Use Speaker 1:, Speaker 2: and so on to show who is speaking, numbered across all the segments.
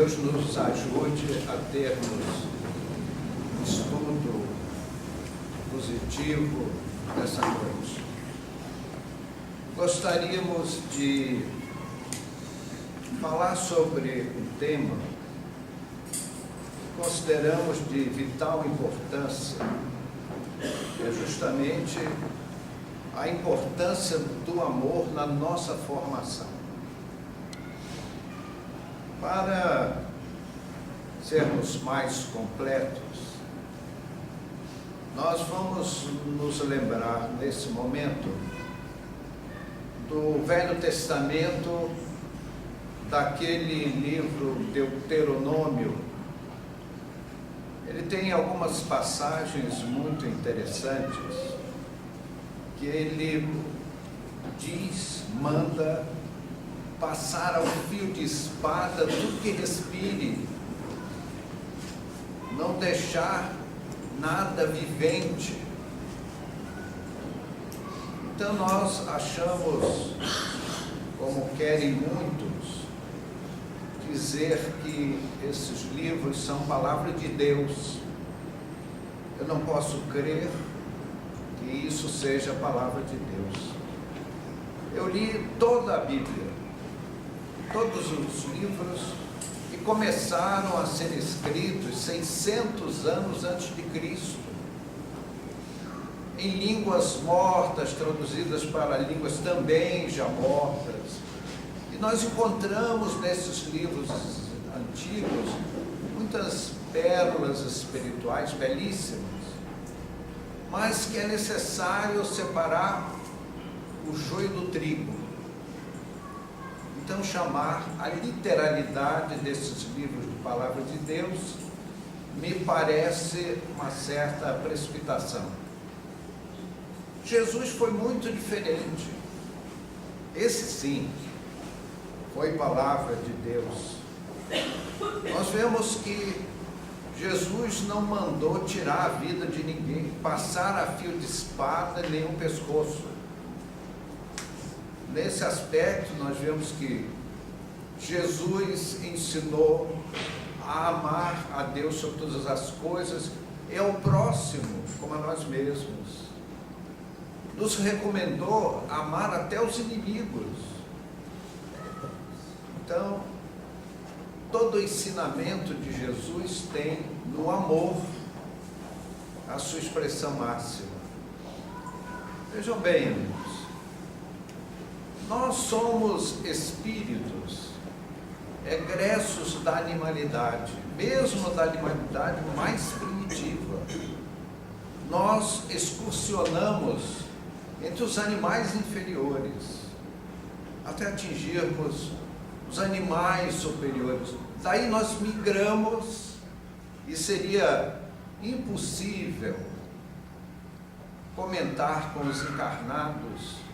Speaker 1: Deus nos ajude a termos um estudo positivo nessa noite. Gostaríamos de falar sobre um tema que consideramos de vital importância, que é justamente a importância do amor na nossa formação. Para sermos mais completos, nós vamos nos lembrar nesse momento do Velho Testamento, daquele livro Deuteronômio. Ele tem algumas passagens muito interessantes que ele diz, manda passar ao fio de espada tudo que respire, não deixar nada vivente. Então nós achamos, como querem muitos, dizer que esses livros são palavra de Deus. Eu não posso crer que isso seja a palavra de Deus. Eu li toda a Bíblia, todos os livros que começaram a ser escritos 600 anos antes de Cristo, em línguas mortas, traduzidas para línguas também já mortas. E nós encontramos nesses livros antigos muitas pérolas espirituais belíssimas, mas que é necessário separar o joio do trigo. Então, chamar a literalidade desses livros de palavra de Deus me parece uma certa precipitação. Jesus foi muito diferente. Esse sim, foi palavra de Deus. Nós vemos que Jesus não mandou tirar a vida de ninguém, passar a fio de espada nem o pescoço. Nesse aspecto, nós vemos que Jesus ensinou a amar a Deus sobre todas as coisas e ao próximo como a nós mesmos. Nos recomendou amar até os inimigos. Então, todo o ensinamento de Jesus tem no amor a sua expressão máxima. Vejam bem, amigos, nós somos espíritos egressos da animalidade, mesmo da animalidade mais primitiva. Nós excursionamos entre os animais inferiores, até atingirmos os animais superiores. Daí nós migramos, e seria impossível comentar com os encarnados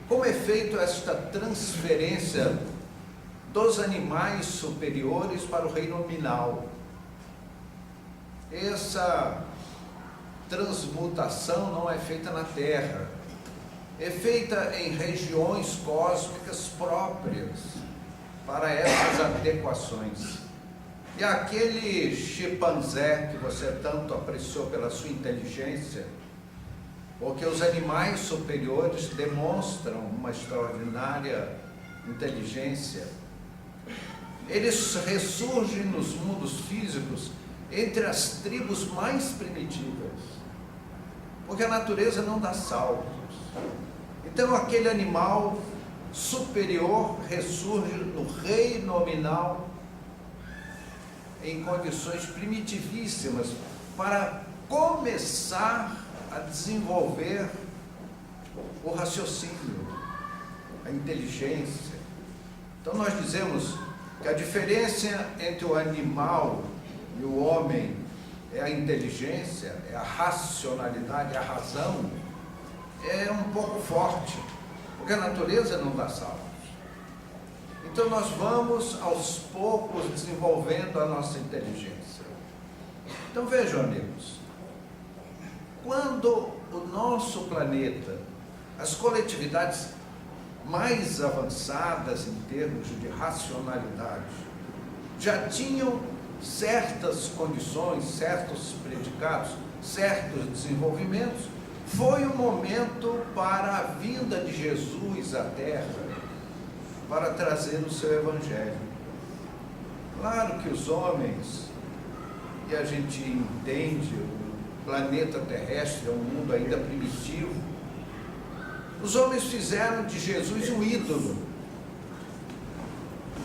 Speaker 1: como é feita esta transferência dos animais superiores para o reino nominal. Essa transmutação não é feita na Terra, é feita em regiões cósmicas próprias para essas adequações. E aquele chimpanzé que você tanto apreciou pela sua inteligência, porque os animais superiores demonstram uma extraordinária inteligência, eles ressurgem nos mundos físicos entre as tribos mais primitivas, porque a natureza não dá saltos. Então aquele animal superior ressurge no reino nominal em condições primitivíssimas para começar a desenvolver o raciocínio, a inteligência. Então nós dizemos que a diferença entre o animal e o homem é a inteligência, é a racionalidade, é a razão, é um pouco forte, porque a natureza não dá saltos. Então nós vamos aos poucos desenvolvendo a nossa inteligência. Então vejam, amigos, quando o nosso planeta, as coletividades mais avançadas em termos de racionalidade, já tinham certas condições, certos predicados, certos desenvolvimentos. Foi o momento para a vinda de Jesus à Terra, para trazer o seu Evangelho. Claro que os homens, e a gente entende, o planeta terrestre é um mundo ainda primitivo, os homens fizeram de Jesus um ídolo.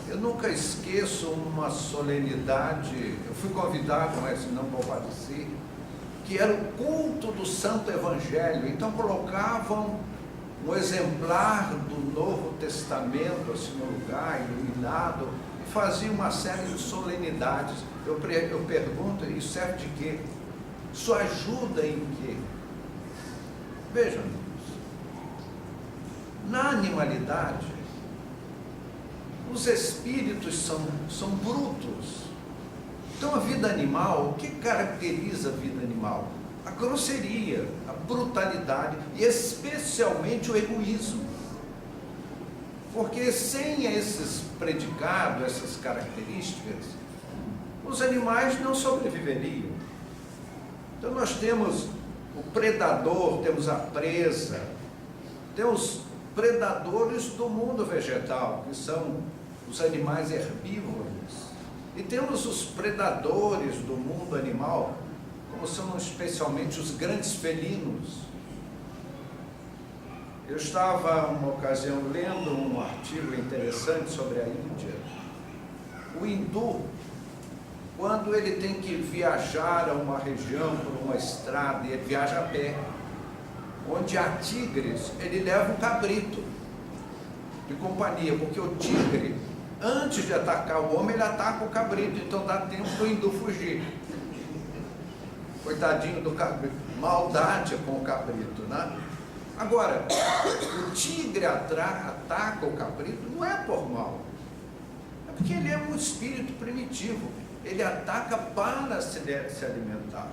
Speaker 1: Eu nunca esqueço uma solenidade, eu fui convidado, mas não compareci, que era o culto do Santo Evangelho. Então colocavam um exemplar do Novo Testamento assim no lugar, iluminado, e faziam uma série de solenidades. Eu pergunto, isso serve de quê? Isso ajuda em quê? Vejam, na animalidade, os espíritos são brutos. Então a vida animal, o que caracteriza a vida animal? A grosseria, a brutalidade e especialmente o egoísmo. Porque sem esses predicados, essas características, os animais não sobreviveriam. Então nós temos o predador, temos a presa, temos predadores do mundo vegetal, que são os animais herbívoros, e temos os predadores do mundo animal, como são especialmente os grandes felinos. Eu estava, uma ocasião, lendo um artigo interessante sobre a Índia. O hindu, quando ele tem que viajar a uma região por uma estrada, e ele viaja a pé, onde há tigres, ele leva um cabrito de companhia, porque o tigre, antes de atacar o homem, ele ataca o cabrito, então dá tempo do hindu fugir. Coitadinho do cabrito, maldade com o cabrito, né? Agora, o tigre ataca o cabrito não é por mal, é porque ele é um espírito primitivo, ele ataca para se alimentar.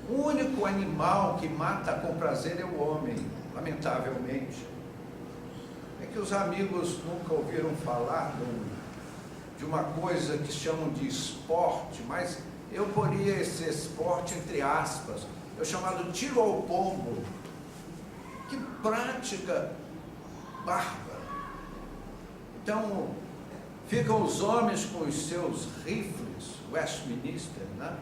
Speaker 1: O único animal que mata com prazer é o homem, lamentavelmente. É que os amigos nunca ouviram falar de uma coisa que chamam de esporte, mas eu poria esse esporte entre aspas, é o chamado tiro ao pombo. Que prática bárbara. Então, ficam os homens com os seus rifles, Westminster, né?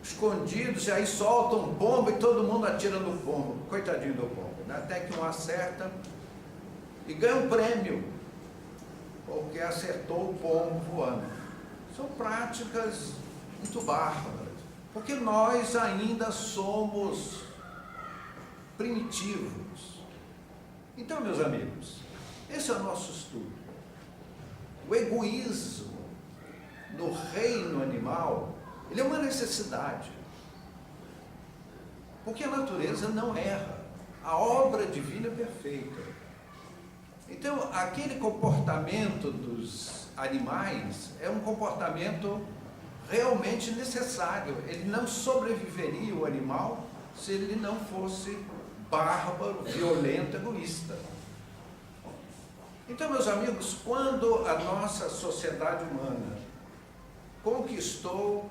Speaker 1: Escondidos, e aí soltam um pombo e todo mundo atira no pombo, coitadinho do pombo, né? Até que um acerta e ganha um prêmio, porque acertou o pombo voando. São práticas muito bárbaras, porque nós ainda somos primitivos. Então, meus amigos, esse é o nosso estudo. O egoísmo no reino animal, ele é uma necessidade, porque a natureza não erra, a obra divina é perfeita. Então, aquele comportamento dos animais é um comportamento realmente necessário. Ele não sobreviveria, o animal, se ele não fosse bárbaro, violento, egoísta. Então, meus amigos, quando a nossa sociedade humana conquistou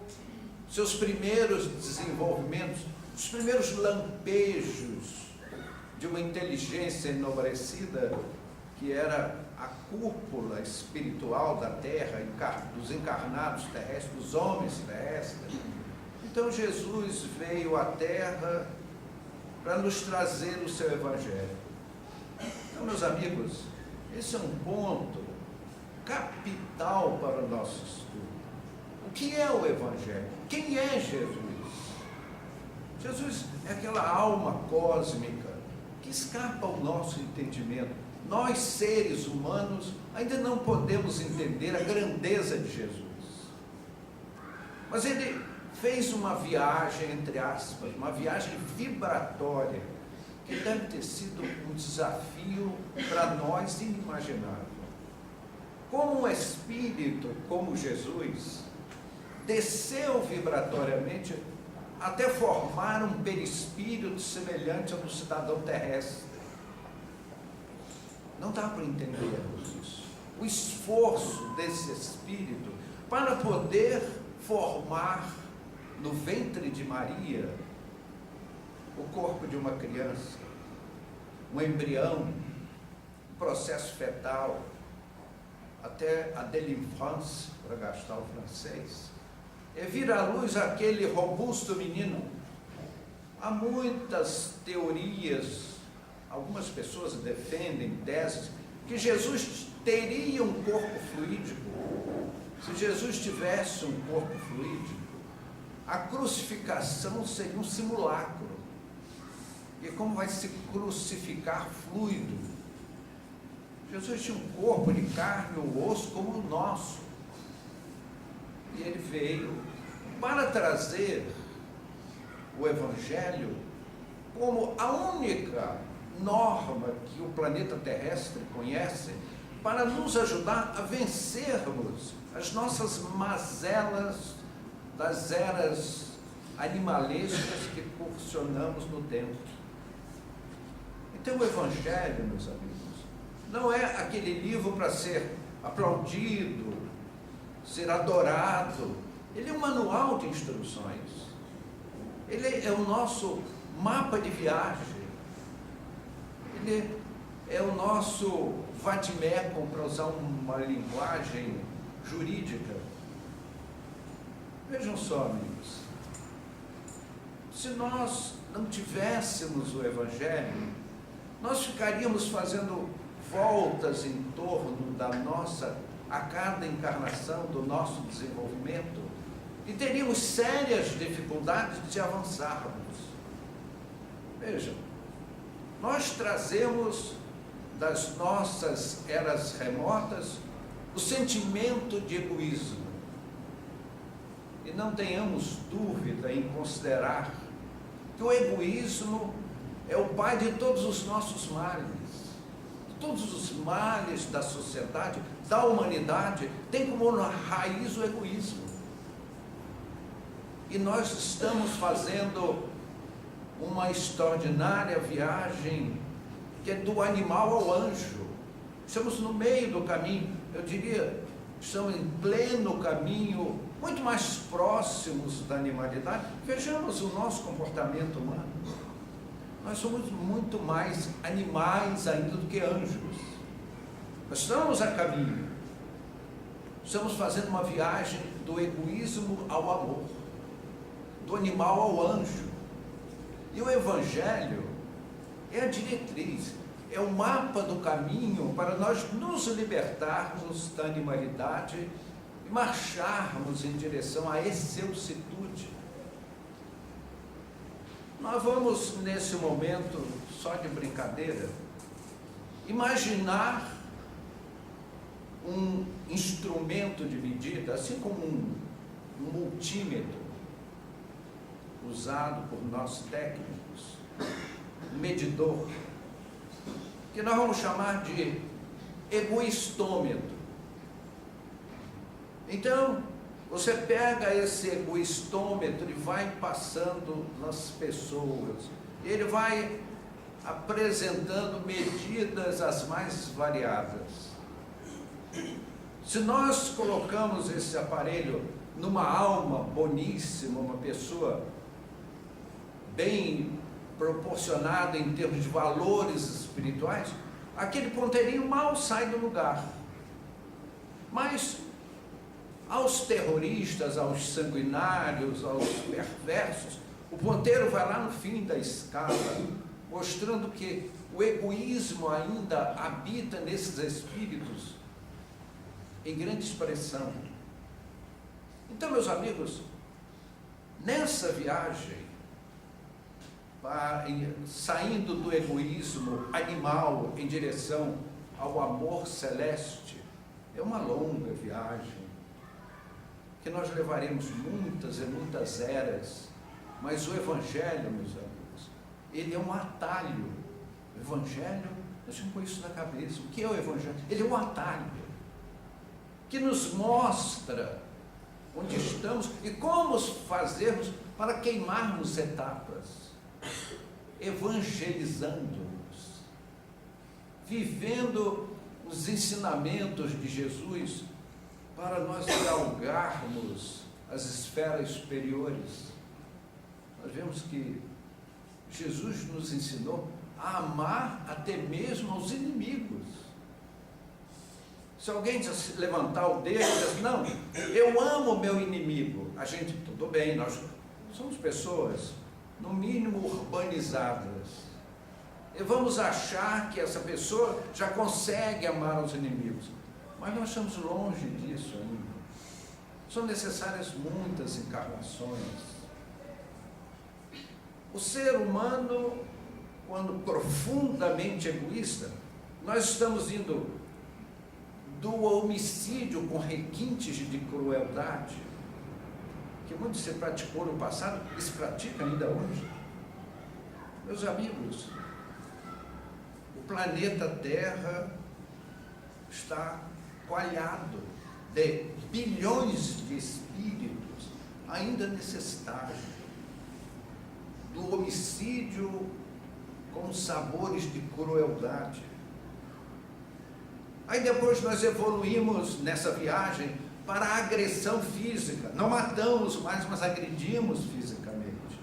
Speaker 1: seus primeiros desenvolvimentos, os primeiros lampejos de uma inteligência enobrecida, que era a cúpula espiritual da terra, dos encarnados terrestres, dos homens terrestres. Então Jesus veio à terra para nos trazer o seu Evangelho. Então, meus amigos, esse é um ponto capital para o nosso estudo. O que é o Evangelho? Quem é Jesus? Jesus é aquela alma cósmica que escapa ao nosso entendimento. Nós, seres humanos, ainda não podemos entender a grandeza de Jesus. Mas ele fez uma viagem, entre aspas, uma viagem vibratória, que deve ter sido um desafio para nós inimaginável. Como um espírito, como Jesus, desceu vibratoriamente até formar um perispírito semelhante ao do cidadão terrestre. Não dá para entendermos isso. o esforço desse Espírito para poder formar no ventre de Maria o corpo de uma criança, um embrião, um processo fetal, até a délivrance, para gastar o francês, e vir à luz aquele robusto menino. Há muitas teorias, algumas pessoas defendem teses que Jesus teria um corpo fluídico. Se Jesus tivesse um corpo fluídico, a crucificação seria um simulacro. E como vai se crucificar fluido? Jesus tinha um corpo de carne ou osso como o nosso. E ele veio para trazer o Evangelho como a única norma que o planeta terrestre conhece para nos ajudar a vencermos as nossas mazelas das eras animalescas que porcionamos no tempo. Então o Evangelho, meus amigos, não é aquele livro para ser aplaudido, ser adorado. Ele é um manual de instruções. Ele é o nosso mapa de viagem. Ele é o nosso vademecum, para usar uma linguagem jurídica. Vejam só, amigos, se nós não tivéssemos o Evangelho, nós ficaríamos fazendo voltas em torno da nossa, a cada encarnação do nosso desenvolvimento, e teríamos sérias dificuldades de avançarmos. Vejam, nós trazemos das nossas eras remotas o sentimento de egoísmo. E não tenhamos dúvida em considerar que o egoísmo é o pai de todos os nossos males. Todos os males da sociedade, da humanidade, tem como raiz o egoísmo. E nós estamos fazendo uma extraordinária viagem que é do animal ao anjo. Estamos no meio do caminho, eu diria, estamos em pleno caminho, muito mais próximos da animalidade. Vejamos o nosso comportamento humano. Nós somos muito mais animais ainda do que anjos. Nós estamos a caminho. Estamos fazendo uma viagem do egoísmo ao amor, do animal ao anjo. E o Evangelho é a diretriz, é o mapa do caminho para nós nos libertarmos da animalidade e marcharmos em direção à excelsitude. Nós vamos, nesse momento, só de brincadeira, imaginar um instrumento de medida, assim como um multímetro, usado por nós técnicos, um medidor, que nós vamos chamar de egoistômetro. Então, você pega esse egoistômetro e vai passando nas pessoas. Ele vai apresentando medidas as mais variadas. Se nós colocamos esse aparelho numa alma boníssima, uma pessoa bem proporcionada em termos de valores espirituais, aquele ponteirinho mal sai do lugar. Mas aos terroristas, aos sanguinários, aos perversos, o ponteiro vai lá no fim da escala, mostrando que o egoísmo ainda habita nesses espíritos em grande expressão. Então, meus amigos, nessa viagem, saindo do egoísmo animal em direção ao amor celeste, é uma longa viagem, que nós levaremos muitas e muitas eras, mas o Evangelho, meus amigos, ele é um atalho. O Evangelho, nós temos isso na cabeça. O que é o Evangelho? Ele é um atalho, que nos mostra onde estamos e como fazermos para queimarmos etapas, evangelizando-nos, vivendo os ensinamentos de Jesus para nós galgarmos as esferas superiores. Nós vemos que Jesus nos ensinou a amar até mesmo aos inimigos. Se alguém levantar o dedo e dizer, não, eu amo o meu inimigo, a gente, tudo bem, nós somos pessoas, no mínimo, urbanizadas. E vamos achar que essa pessoa já consegue amar os inimigos. Mas nós estamos longe disso ainda. São necessárias muitas encarnações. O ser humano, quando profundamente egoísta, nós estamos indo do homicídio com requintes de crueldade, que muito se praticou no passado e se pratica ainda hoje. Meus amigos, o planeta Terra está coalhado de bilhões de espíritos ainda nesse estágio do homicídio com sabores de crueldade. Aí depois nós evoluímos nessa viagem para a agressão física. Não matamos mais, mas agredimos fisicamente.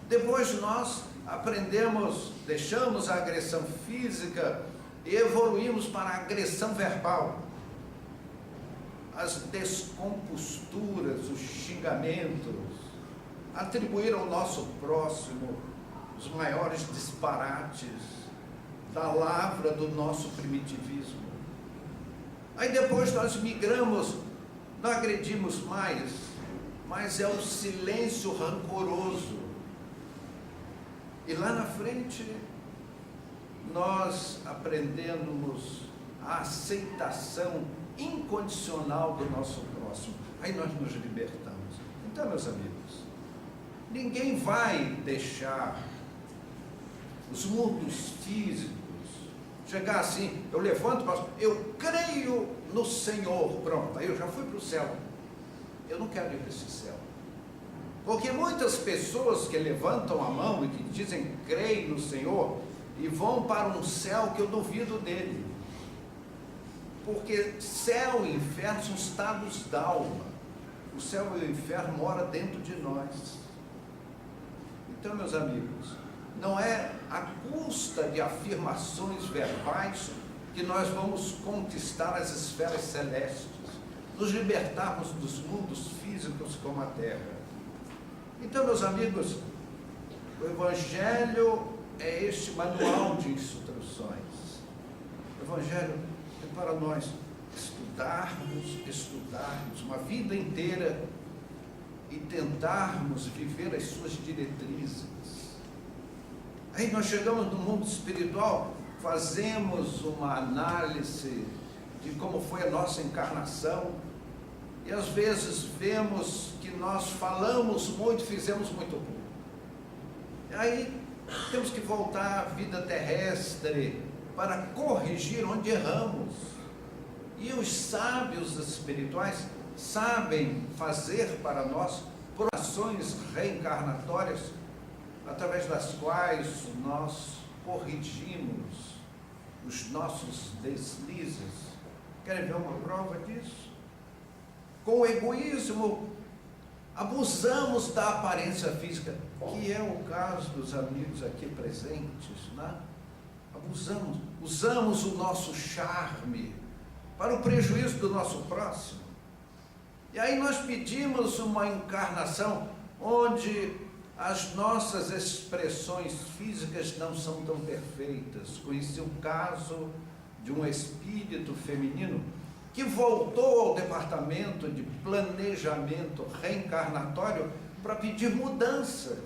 Speaker 1: Depois nós aprendemos, deixamos a agressão física e evoluímos para a agressão verbal. As descomposturas, os xingamentos, atribuir ao nosso próximo os maiores disparates da lavra do nosso primitivismo. Aí depois nós migramos, não agredimos mais, mas é o silêncio rancoroso. E lá na frente, nós aprendemos a aceitação incondicional do nosso próximo. Aí nós nos libertamos. Então, meus amigos, ninguém vai deixar os mundos físicos chegar assim, eu levanto, eu creio no Senhor, pronto, aí eu já fui para o céu. Eu não quero ir para esse céu. Porque muitas pessoas que levantam a mão e que dizem creio no Senhor e vão para um céu que eu duvido dele. Porque céu e inferno são estados da alma. O céu e o inferno moram dentro de nós. Então, meus amigos, não é à custa de afirmações verbais que nós vamos conquistar as esferas celestes, nos libertarmos dos mundos físicos como a Terra. Então, meus amigos, o Evangelho é este manual de instruções. O Evangelho é para nós estudarmos uma vida inteira e tentarmos viver as suas diretrizes. Aí nós chegamos no mundo espiritual, fazemos uma análise de como foi a nossa encarnação e às vezes vemos que nós falamos muito, fizemos muito pouco. E aí temos que voltar à vida terrestre para corrigir onde erramos. E os sábios espirituais sabem fazer para nós ações reencarnatórias através das quais nós corrigimos os nossos deslizes. Querem ver uma prova disso? Com o egoísmo, abusamos da aparência física, que é o caso dos amigos aqui presentes, né? Usamos o nosso charme para o prejuízo do nosso próximo. E aí nós pedimos uma encarnação onde as nossas expressões físicas não são tão perfeitas. Conheci o caso de um espírito feminino que voltou ao departamento de planejamento reencarnatório para pedir mudanças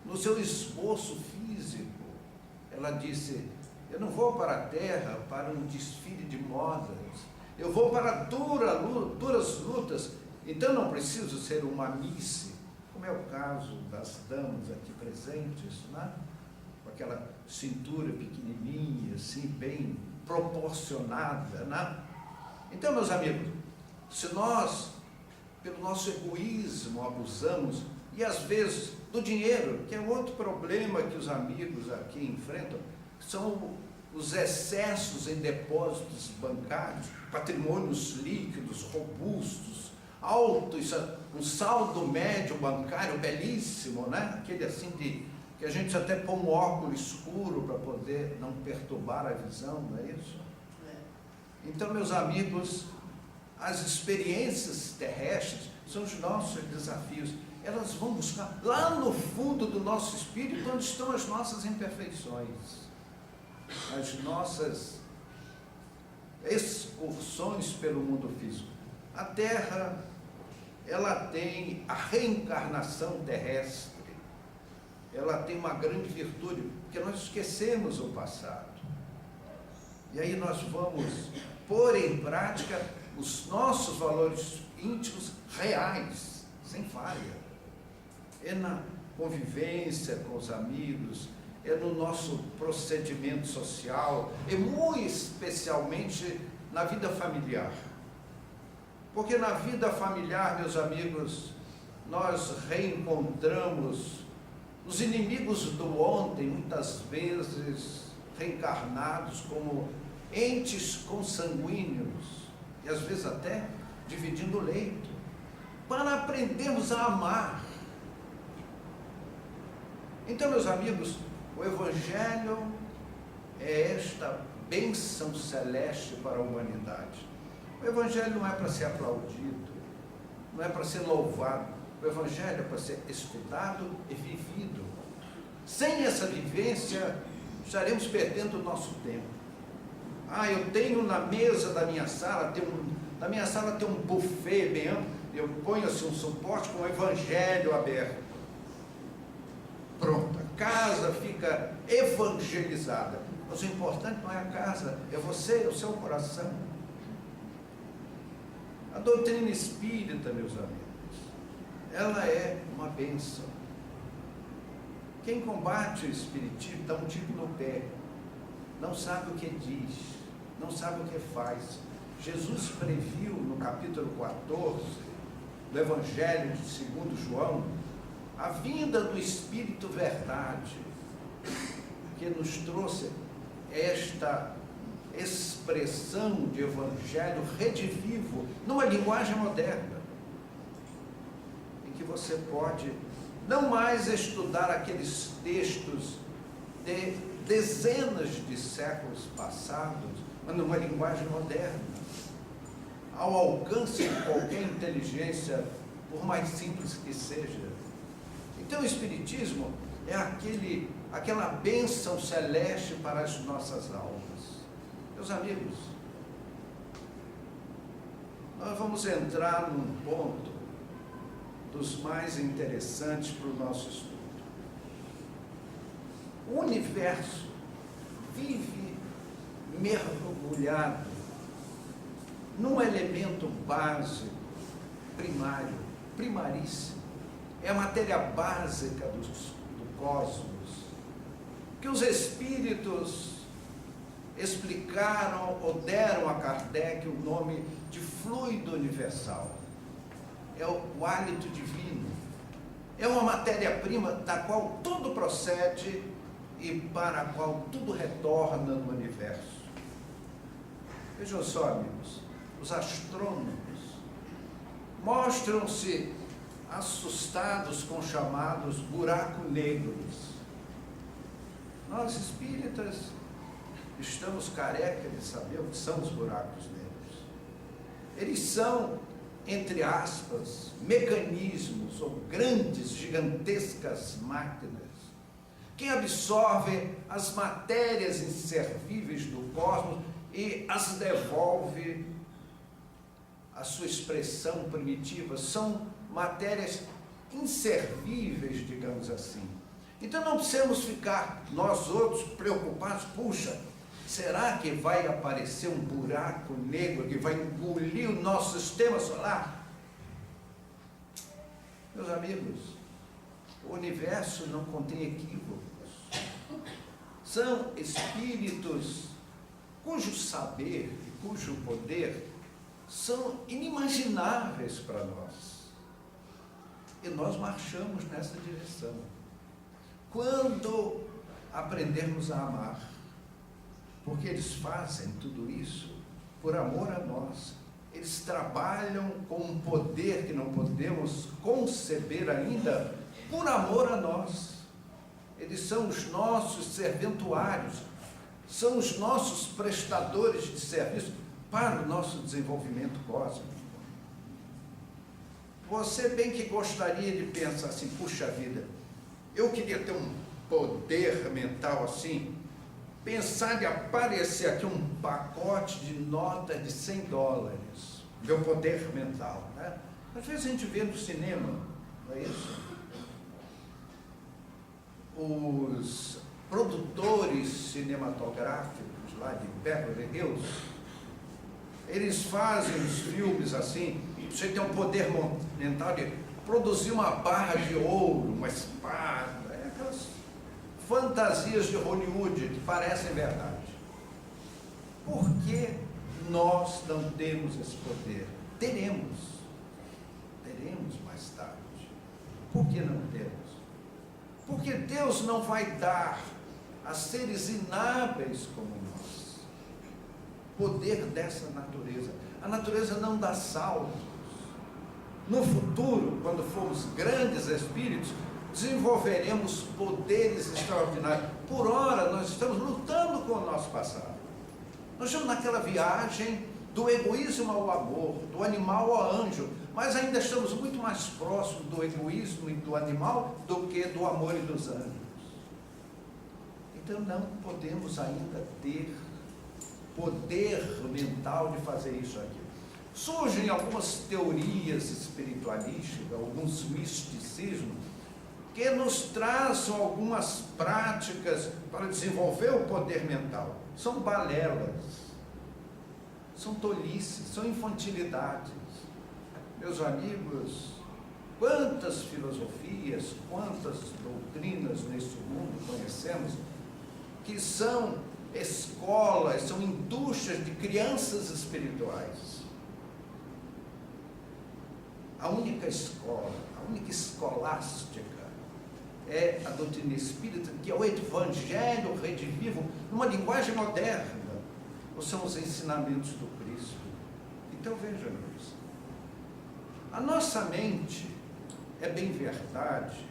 Speaker 1: no seu esboço físico. Ela disse, eu não vou para a Terra para um desfile de modas, eu vou para duras lutas, então não preciso ser uma Miss, como é o caso das damas aqui presentes, né? Com aquela cintura pequenininha, assim, bem proporcionada, né? Então, meus amigos, se nós, pelo nosso egoísmo, abusamos, e às vezes do dinheiro, que é outro problema que os amigos aqui enfrentam, são os excessos em depósitos bancários, patrimônios líquidos, robustos, altos, um saldo médio bancário belíssimo, né? Aquele assim que a gente até põe um óculos escuro para poder não perturbar a visão, não é isso? Então, meus amigos, as experiências terrestres são os nossos desafios. Elas vão buscar lá no fundo do nosso espírito onde estão as nossas imperfeições, as nossas excursões pelo mundo físico. A Terra, ela tem a reencarnação terrestre, ela tem uma grande virtude, porque nós esquecemos o passado. E aí nós vamos pôr em prática os nossos valores íntimos reais, sem falha. É na convivência com os amigos, é no nosso procedimento social, e muito especialmente na vida familiar. Porque na vida familiar, meus amigos, nós reencontramos os inimigos do ontem, muitas vezes reencarnados como entes consanguíneos, e às vezes até dividindo o leito, para aprendermos a amar. Então, meus amigos, o Evangelho é esta bênção celeste para a humanidade. O Evangelho não é para ser aplaudido, não é para ser louvado. O Evangelho é para ser estudado e vivido. Sem essa vivência, estaremos perdendo o nosso tempo. Eu tenho na mesa da minha sala, tem um buffet bem amplo, eu ponho assim um suporte com o Evangelho aberto. Pronto, a casa fica evangelizada. Mas o importante não é a casa, é você, é o seu coração. A doutrina espírita, meus amigos, ela é uma bênção. Quem combate o espiritismo dá um tiro no pé, não sabe o que diz, não sabe o que faz. Jesus previu no capítulo 14 do Evangelho de 2 João a vinda do Espírito Verdade, que nos trouxe esta expressão de Evangelho redivivo, numa linguagem moderna, em que você pode não mais estudar aqueles textos de dezenas de séculos passados, mas numa linguagem moderna, ao alcance de qualquer inteligência, por mais simples que seja. Então o Espiritismo é aquela bênção celeste para as nossas almas. Meus amigos, nós vamos entrar num ponto dos mais interessantes para o nosso estudo. O universo vive mergulhado num elemento básico, primário, primaríssimo. É a matéria básica do cosmos, que os espíritos explicaram ou deram a Kardec o nome de fluido universal. É o hálito divino. É uma matéria-prima da qual tudo procede e para a qual tudo retorna no universo. Vejam só, amigos, os astrônomos mostram-se assustados com chamados buracos negros. Nós espíritas estamos carecas de saber o que são os buracos negros. Eles são, entre aspas, mecanismos ou grandes, gigantescas máquinas que absorvem as matérias inservíveis do cosmos e as devolve à sua expressão primitiva. São matérias inservíveis, digamos assim. Então não precisamos ficar, nós outros, preocupados, puxa, será que vai aparecer um buraco negro que vai engolir o nosso sistema solar? Meus amigos, o universo não contém equívocos. São espíritos cujo saber e cujo poder são inimagináveis para nós. E nós marchamos nessa direção. Quando aprendermos a amar, porque eles fazem tudo isso por amor a nós. Eles trabalham com um poder que não podemos conceber ainda, por amor a nós. Eles são os nossos serventuários, são os nossos prestadores de serviço para o nosso desenvolvimento cósmico. Você bem que gostaria de pensar assim, puxa vida, eu queria ter um poder mental assim, pensar em aparecer aqui um pacote de notas de $100, meu poder mental, né? Às vezes a gente vê no cinema, não é isso? Os produtores cinematográficos lá de Beverly Hills, eles fazem os filmes assim, você tem um poder mental de produzir uma barra de ouro, uma espada, aquelas fantasias de Hollywood que parecem verdade. Por que nós não temos esse poder? Teremos mais tarde. Por que não temos? Porque Deus não vai dar a seres inábeis como nós poder dessa natureza. A natureza não dá saltos. No futuro, quando formos grandes espíritos, desenvolveremos poderes extraordinários. Por ora, nós estamos lutando com o nosso passado. Nós estamos naquela viagem do egoísmo ao amor, do animal ao anjo, mas ainda estamos muito mais próximos do egoísmo e do animal do que do amor e dos anjos. Então não podemos ainda ter poder mental de fazer isso aqui. Surgem algumas teorias espiritualísticas, alguns misticismos, que nos traçam algumas práticas para desenvolver o poder mental. São balelas, são tolices, são infantilidades. Meus amigos, quantas filosofias, quantas doutrinas nesse mundo conhecemos, que são escolas, são indústrias de crianças espirituais. A única escola, a única escolástica é a doutrina espírita, que é o evangelho redivivo, numa linguagem moderna, ou são os ensinamentos do Cristo. Então vejam isso. A nossa mente, é bem verdade,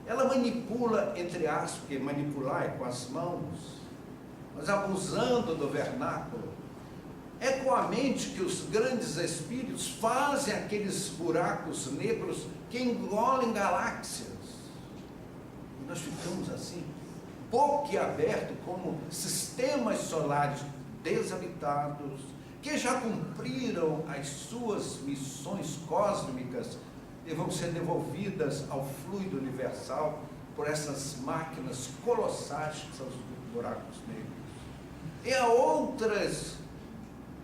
Speaker 1: ela manipula, entre aspas, porque manipular é com as mãos, mas abusando do vernáculo, é com a mente que os grandes espíritos fazem aqueles buracos negros que engolem galáxias. E nós ficamos assim, boquiabertos, como sistemas solares desabitados, que já cumpriram as suas missões cósmicas e vão ser devolvidas ao fluido universal por essas máquinas colossais que são os buracos negros. E há outras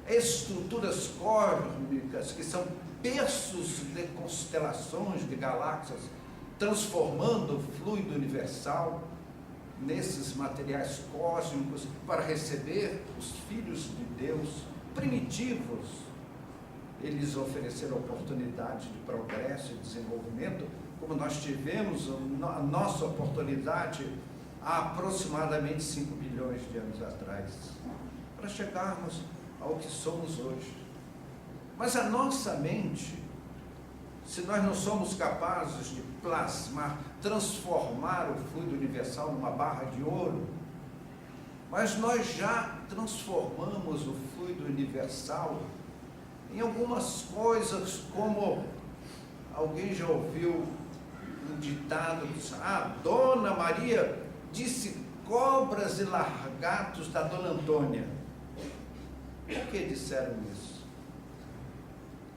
Speaker 1: estruturas cósmicas que são berços de constelações de galáxias, transformando o fluido universal nesses materiais cósmicos para receber os filhos de Deus primitivos. Eles ofereceram oportunidade de progresso e desenvolvimento, como nós tivemos a nossa oportunidade há aproximadamente 5 bilhões de anos atrás, para chegarmos ao que somos hoje. Mas a nossa mente, se nós não somos capazes de plasmar, transformar o fluido universal numa barra de ouro, mas nós já transformamos o fluido universal em algumas coisas, como alguém já ouviu um ditado que diz: Dona Maria disse cobras e largatos da Dona Antônia. Por que disseram isso?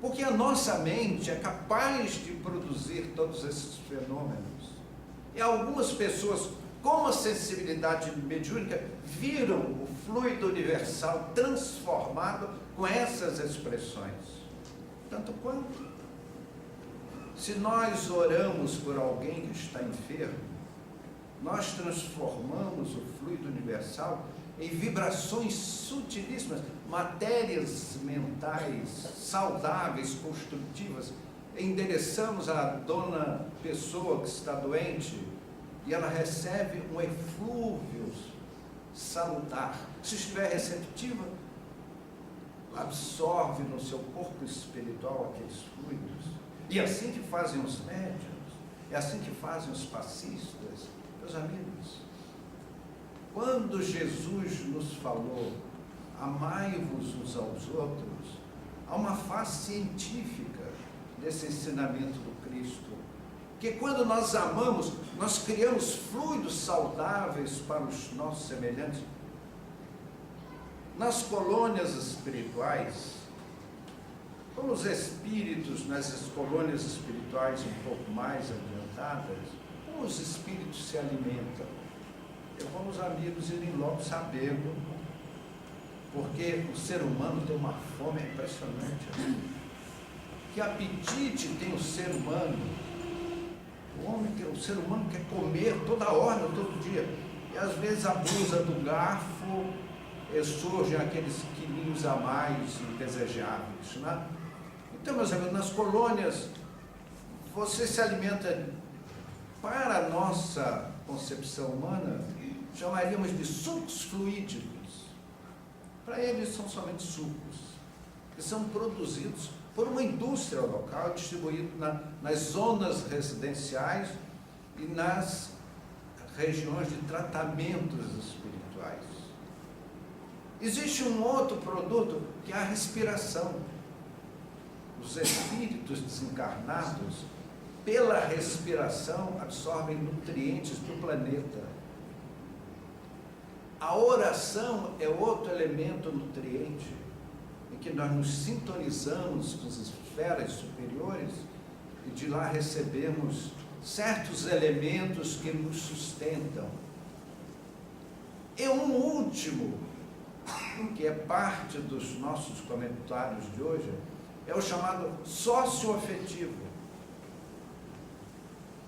Speaker 1: Porque a nossa mente é capaz de produzir todos esses fenômenos. E algumas pessoas com a sensibilidade mediúnica viram o fluido universal transformado com essas expressões. Tanto quanto, se nós oramos por alguém que está enfermo, nós transformamos o fluido universal em vibrações sutilíssimas, matérias mentais saudáveis, construtivas. Endereçamos a dona pessoa que está doente e ela recebe um eflúvio salutar. Se estiver receptiva, absorve no seu corpo espiritual aqueles fluidos. E é assim que fazem os médiuns, é assim que fazem os passistas. Meus amigos, quando Jesus nos falou, amai-vos uns aos outros, há uma face científica desse ensinamento do Cristo, que quando nós amamos, nós criamos fluidos saudáveis para os nossos semelhantes. Nas colônias espirituais, como os espíritos nas colônias espirituais um pouco mais adiantadas, como os espíritos se alimentam? É como os amigos irem logo sabendo, porque o ser humano tem uma fome impressionante. Que apetite tem o ser humano? O ser humano quer comer toda hora, todo dia, e às vezes abusa do garfo, e surgem aqueles quilinhos a mais indesejáveis, né? Então, meus amigos, nas colônias, você se alimenta, para a nossa concepção humana, chamaríamos de sucos fluídicos. Para eles são somente sucos, que são produzidos por uma indústria local, distribuídos nas zonas residenciais e nas regiões de tratamentos espirituais. Existe um outro produto que é a respiração. Os espíritos desencarnados, pela respiração, absorvem nutrientes do planeta. A oração é outro elemento nutriente, em que nós nos sintonizamos com as esferas superiores e de lá recebemos certos elementos que nos sustentam. E um último, que é parte dos nossos comentários de hoje, é o chamado socioafetivo.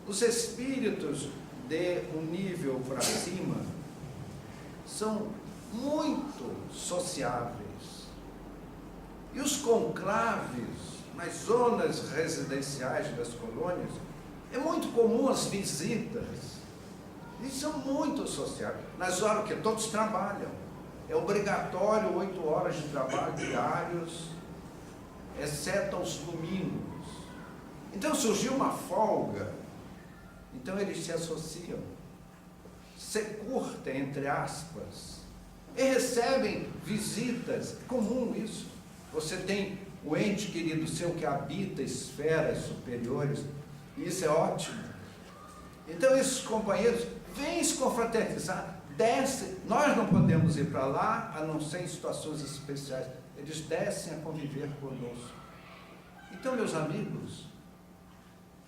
Speaker 1: Os espíritos de um nível para cima são muito sociáveis. E os conclaves, nas zonas residenciais das colônias, é muito comum as visitas. Eles são muito sociáveis. Nas horas que todos trabalham. É obrigatório 8 horas de trabalho diários, exceto aos domingos. Então surgiu uma folga, então eles se associam, se curtem, entre aspas, e recebem visitas. É comum isso. Você tem o ente querido seu que habita esferas superiores, e isso é ótimo. Então esses companheiros vêm se confraternizar, descem. Nós não podemos ir para lá, a não ser em situações especiais. Eles descem a conviver conosco. Então, meus amigos,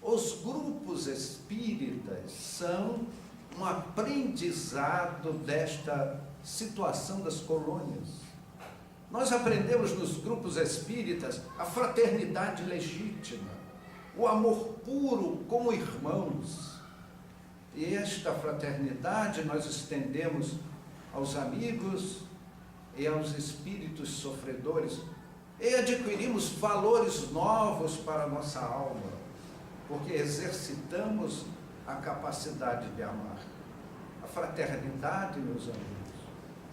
Speaker 1: os grupos espíritas são um aprendizado desta situação das colônias. Nós aprendemos nos grupos espíritas a fraternidade legítima, o amor puro como irmãos. E esta fraternidade nós estendemos aos amigos e aos espíritos sofredores, e adquirimos valores novos para a nossa alma, porque exercitamos a capacidade de amar. A fraternidade, meus amigos,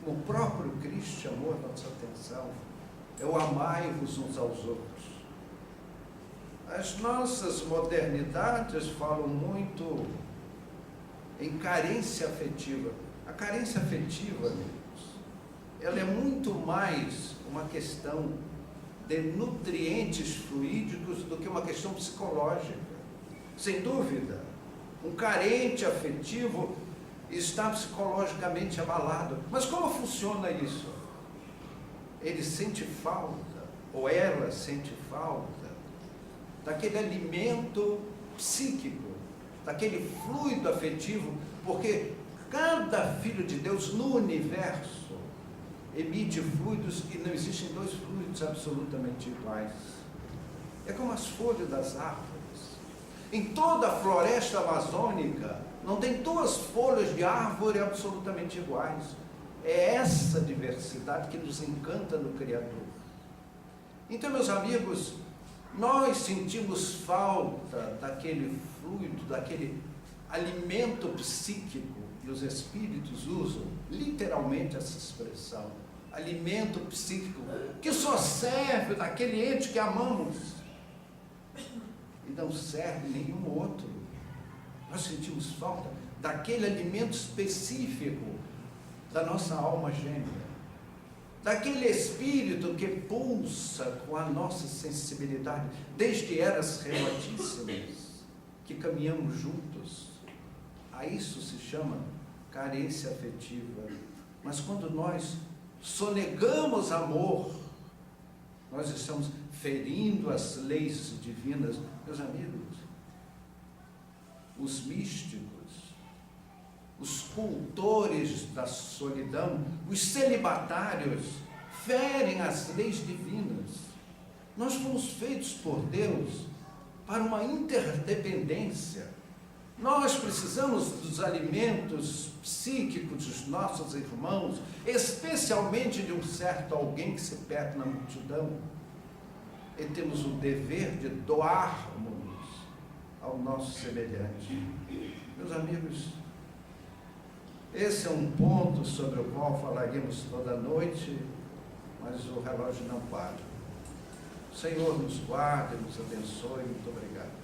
Speaker 1: como o próprio Cristo chamou a nossa atenção, é o amai-vos uns aos outros. As nossas modernidades falam muito em carência afetiva. A carência afetiva, amigos, ela é muito mais uma questão de nutrientes fluídicos do que uma questão psicológica. Sem dúvida, um carente afetivo está psicologicamente abalado. Mas como funciona isso? Ele sente falta, ou ela sente falta, daquele alimento psíquico, daquele fluido afetivo, porque cada filho de Deus no universo emite fluidos e não existem dois fluidos absolutamente iguais. É como as folhas das árvores. Em toda a floresta amazônica não tem duas folhas de árvore absolutamente iguais. É essa diversidade que nos encanta no Criador. Então, meus amigos, nós sentimos falta daquele fluido, daquele alimento psíquico e os espíritos usam literalmente essa expressão, alimento psíquico, que só serve daquele ente que amamos e não serve nenhum outro. Nós sentimos falta daquele alimento específico da nossa alma gêmea, daquele espírito que pulsa com a nossa sensibilidade, desde eras remotíssimas, que caminhamos juntos. A isso se chama carência afetiva. Mas quando nós sonegamos amor, nós estamos ferindo as leis divinas. Meus amigos, os místicos, os cultores da solidão, os celibatários, ferem as leis divinas. Nós fomos feitos por Deus para uma interdependência. Nós precisamos dos alimentos psíquicos dos nossos irmãos, especialmente de um certo alguém que se perde na multidão. E temos o dever de doarmos ao nosso semelhante. Meus amigos, esse é um ponto sobre o qual falaríamos toda noite, mas o relógio não para. O Senhor nos guarde, nos abençoe. Muito obrigado.